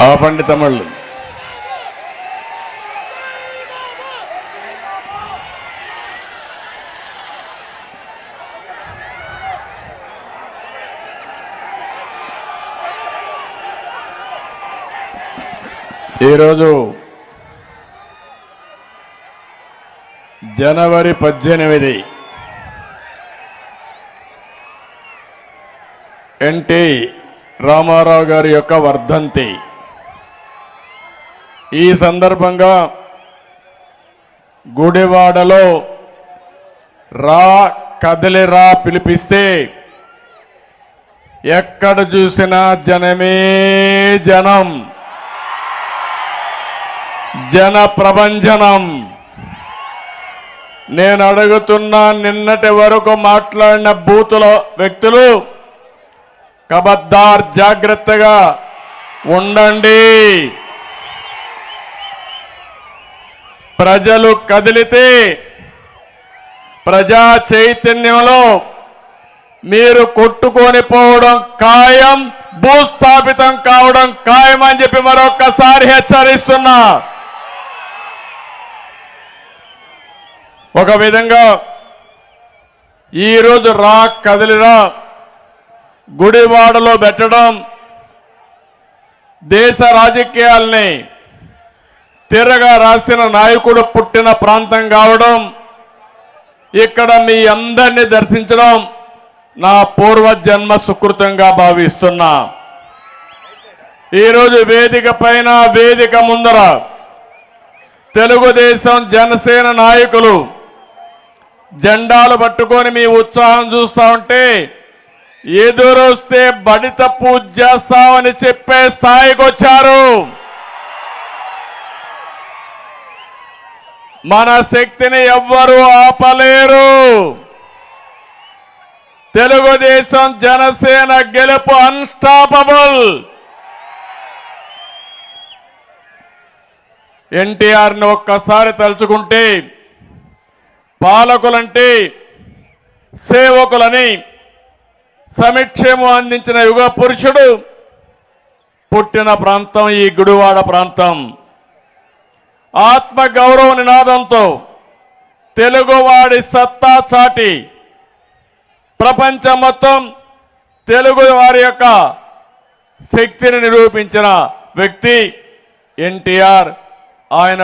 ఆపండి తమిళ్ళు. ఈరోజు జనవరి 18 ఎన్టీ రామారావు గారి యొక్క వర్ధంతి. ఈ సందర్భంగా గుడివాడలో రా కదిలిరా పిలిపిస్తే ఎక్కడ చూసినా జనమే జనం, జన ప్రభంజనం. నేను అడుగుతున్నా, నిన్నటి వరకు మాట్లాడిన బూతుల వ్యక్తులు కబద్దార్, జాగ్రత్తగా ఉండండి. ప్రజలు కదిలితే ప్రజా చైతన్యంలో మీరు కొట్టుకొని పోవడం ఖాయం, భూస్థాపితం కావడం ఖాయం అని చెప్పి మరొక్కసారి హెచ్చరిస్తున్నా. ఒక విధంగా ఈరోజు రా కదిలిరా గుడివాడలో పెట్టడం దేశ రాజకీయాల్ని తిరగా రాసిన నాయకుడు పుట్టిన ప్రాంతం కావడం, ఇక్కడ మీ అందరినీ దర్శించడం నా పూర్వజన్మ సుకృతంగా భావిస్తున్నా. ఈరోజు వేదిక పైన, వేదిక ముందర తెలుగుదేశం జనసేన నాయకులు జెండాలు పట్టుకొని మీ ఉత్సాహం చూస్తా ఉంటే ఎదురొస్తే బడిత పూజ చేస్తామని చెప్పే స్థాయికి వచ్చారు. మన శక్తిని ఎవ్వరూ ఆపలేరు. తెలుగుదేశం జనసేన గెలుపు అన్స్టాపబుల్. ఎన్టీఆర్ని ఒక్కసారి తలుచుకుంటే పాలకులంటే సేవకులని సమిక్షేమం అందించిన యుగ పురుషుడు పుట్టిన ప్రాంతం ఈ గుడివాడ ప్రాంతం. ఆత్మ గౌరవ నినాదంతో తెలుగువాడి సత్తా చాటి ప్రపంచం మొత్తం తెలుగు వారి యొక్క శక్తిని నిరూపించిన వ్యక్తి ఎన్టీఆర్. ఆయన